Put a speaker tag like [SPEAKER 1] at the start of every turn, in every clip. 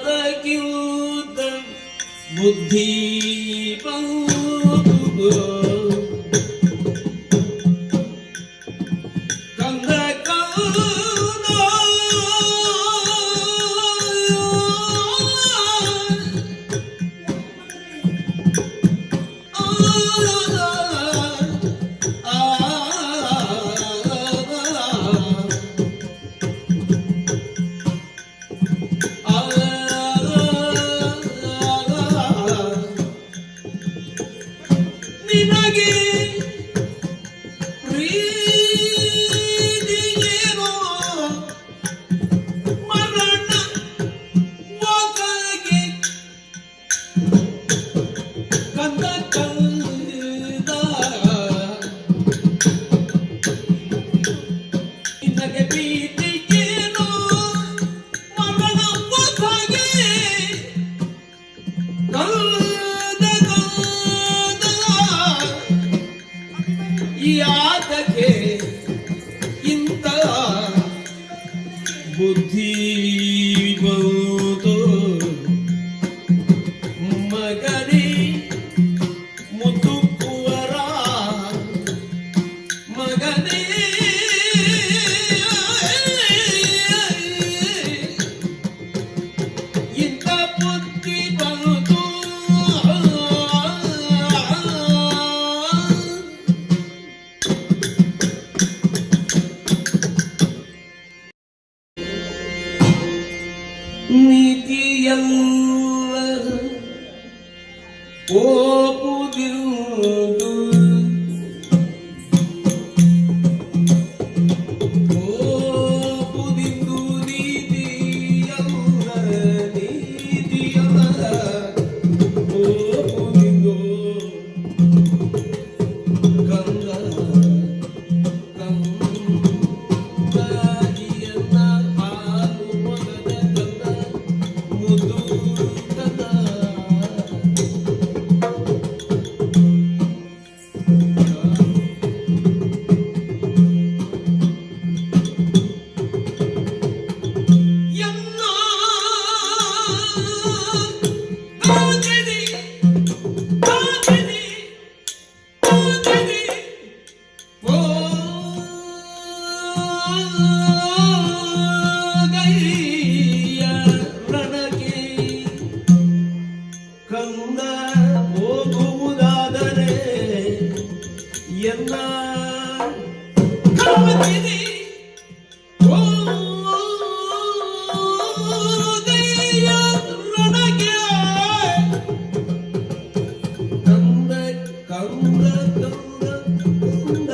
[SPEAKER 1] ಯಾತಕ್ಯೂತ ಬುದ್ಧಿ ಕಂದ ನಿನಗೆ ಪ್ರೀತಿಯೇನೋ ಮರಣ ಒದಗಿ ಕಂದ ಕಂದ ನಿನಗೆ ಪ್ರೀತಿಯೇನೋ ಮರಣ ಒದಗಿ ಯಾತಕ್ಕೆ ಇಂಥ ಬುದ್ಧಿ ಬಂತು ಮಗನೇ ಮುದ್ದು ಕುವರ ಮಗನೇ ಇಂಥ ಬುದ್ಧಿ ಬಂತು ನೀತಿಯಲ್ಲ ಓಪುದಿರುವುದು ಓಪುದಿಂದು ನೀತಿಯಲ್ಲ ನೀತಿಯಲ್ಲ ಓಪುದಿಂದು ಕಂದ ಕಂದ ಹೋಗುವುದಾದರೆ ಎಲ್ಲ ಕಾದಿದೆ ನನಗೆ ಕಂದ ಕಂದ ಕಂದ ಕಂದ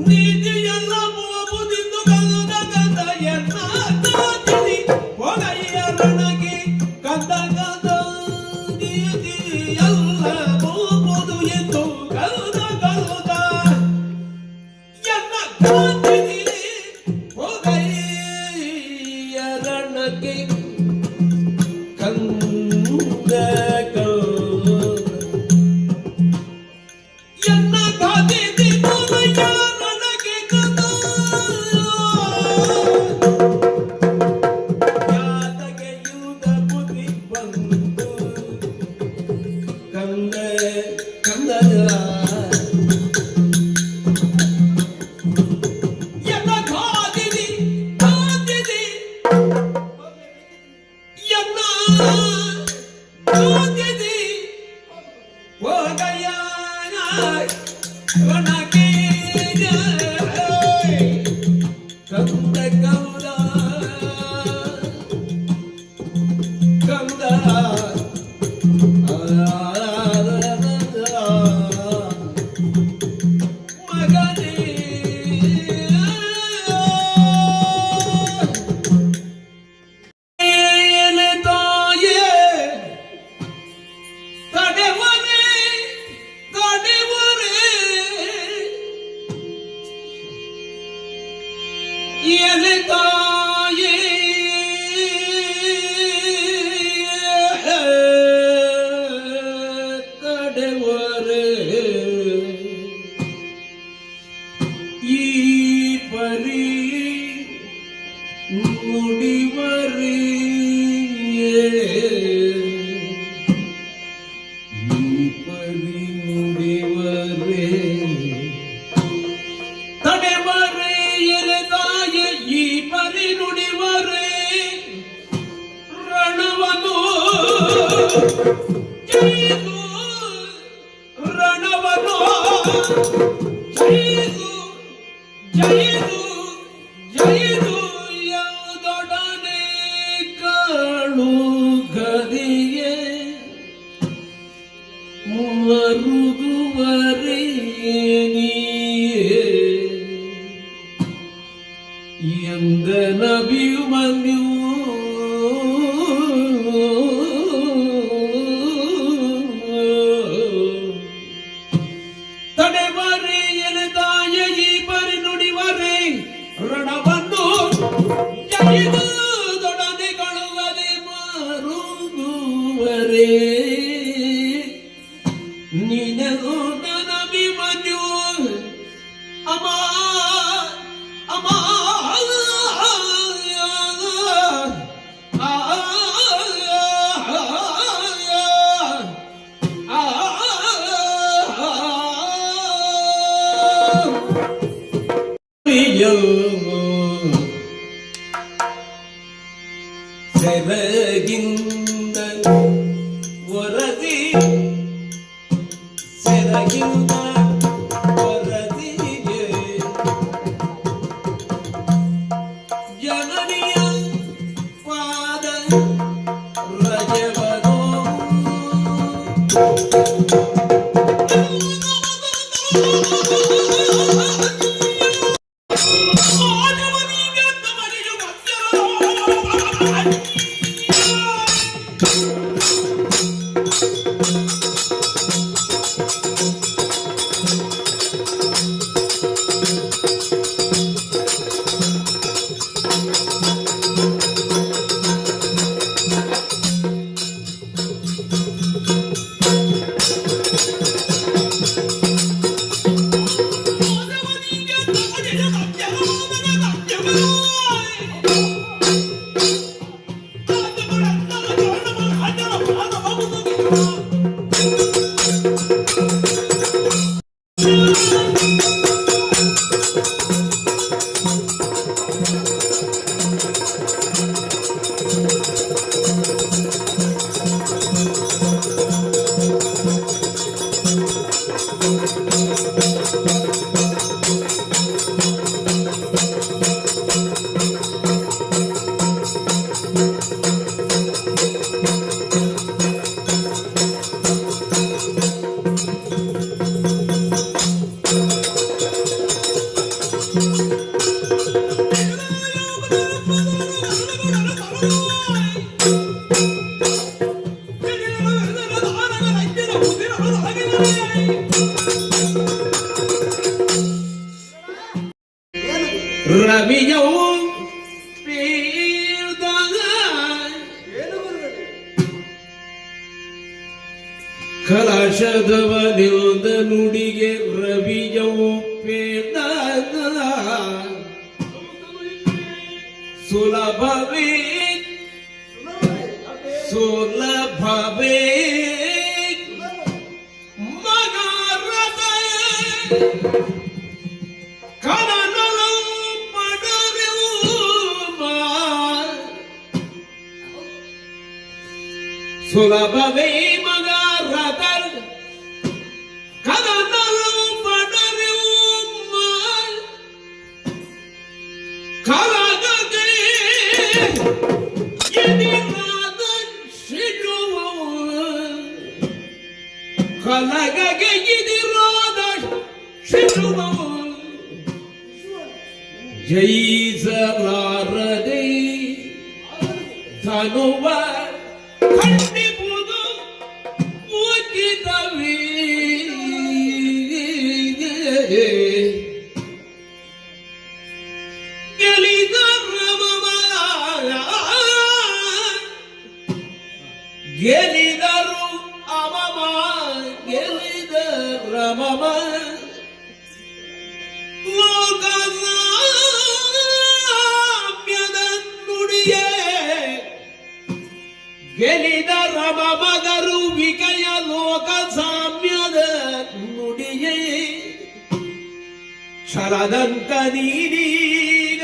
[SPEAKER 1] ನೀತಿಯಲ್ಲ ಹೋಗುವುದಿದ್ದು ಕಂದ ಕಂದ ಎಲ್ಲ ಕಾದಿದೆ ಒಡೆಯ ನನಗೆ ಕಂದ ಕಂದ ನೀತಿಯಲ್ಲ ಹೋಗುವುದು ಎಂದು ಕಂದ ಕಂದ ಎಲ್ಲ ಕಾದಿದೆ ಒಡೆಯ ನನಗೆ ಕಂದ ಕಂದ ಎಲ್ಲ ಕಾದಿದೆ ಒಡೆಯ ನನಗೆ ಕಂದ ಯಾತಕ್ಕೆ ಯುದ್ಧ ಬುದ್ಧಿ ಬಂತು ಕಂದ ಕಂದ ಎಲ್ಲ ಕಾದಿದೆ ಕಾದಿದೆ ಎಲ್ಲ ಕಾದಿದೆ ಒಡೆಯ ನನಗೆ ಕಂದ ಕಂದ ಕಂದ ಮಗನೇ ತಾಯೇ ತಡೆವರೇ ತಡೆವರೇ ಎಲೆ ತಾಯೇ ತಡೆವರೇ ಈ ಪರಿ ನುಡಿವರೇ ಈ ಪರಿ ನುಡಿವರೇ ತಡೆವರೇ ಎಲೆದಾಯ ಈ ಪರಿ ನುಡಿವರೇ ರಣವನು ಜಯಿದು ರಣವನು ಜಯಿದು ಜಯಿದು ಜಯಿದು ಯಾವುದೊಡನೆ ಕಾಳು ಗದಿಯೇ ಮರುಗುವರೇ ನೀಯೇ ಎಂದ ನಬಿಯುಮನ್ಯೂ ತಡೆವರೇ ಎಲೆದಾಯ ಈ ಪರಿ ನುಡಿವರೇ ರಣವನ್ನು ಜಯಿದೊಡನೆ ಕಳುವದೆ ಮಾರುಗುವರೇ ನೀನೋ ನಬಿಮನ್ಯು ಅಮ ಅಮ ಸೆರಗಿಂದ ವರದಿ ಸೆರಗಿಂದ ವರದಿಗೆ ಜನನಿಯ ಪಾದ ರಜವನೋ ರವಿಯೋ ಕಲಾಶದವನಿಲ್ದ ನುಡಿಗೆ ರವಿಯೋ ಪೇದಾಗ ಸುಲಭವೇ ಸುಲಭವೇ ಮಗಾರದ ಕನನಲು ಪಡರು ಸುಲಭವೇ ಮಗಾರದ ಕನನಲು ಪಡರು ಕಲಗದೆ ಎದಿರಾದ ಶಿಡುವ ಕಲಗಗೆ ಎದಿರಾದ ಶಿಡುವ ಜಯಿಸಲಾರದೆ ಧನುವ ಖಂಡಿಪುದು ಮುಗಿದವೇ ಗೆಲಿದ ಗೆಲಿದರು ಅಮಮ ಗೆಲಿದ ರಮಮ ಲೋಕ ಗೆಲಿದ ರಮ ಮಗರು ವಿಕಯ ಲೋಕ ಸಾಮ್ಯದ ನುಡಿಯೇ ಛಲದಂಕ ನೀನೀಗ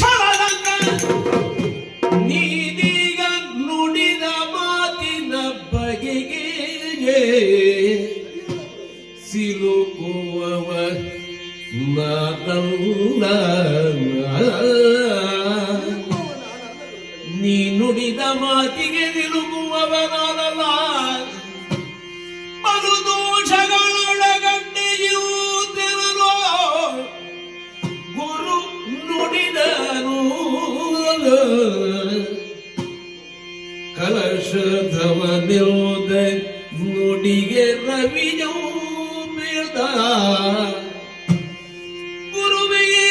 [SPEAKER 1] ಛಲದಂಕ ನೀನೀಗ ನುಡಿದ ಮಾತಿನ ಬಗೆಗೆ ಸಿಲುಕುವವ ನಾನಲ್ಲ ನೀ ನುಡಿದ ಮಾತಿಗೆ ಸಿಲುಕುವವನಾನಲ್ಲ ಅದು ದೋಷಗಳೊಳಗಡ್ಡೆಯೂ ತೆರಲೋ ಗುರು ನುಡಿದನು ಕಲಶಧವನಿರೋಧ ನುಡಿಗೆ ರವಿಯೋ ಬೇಡ ಗುರುವಿಗೆ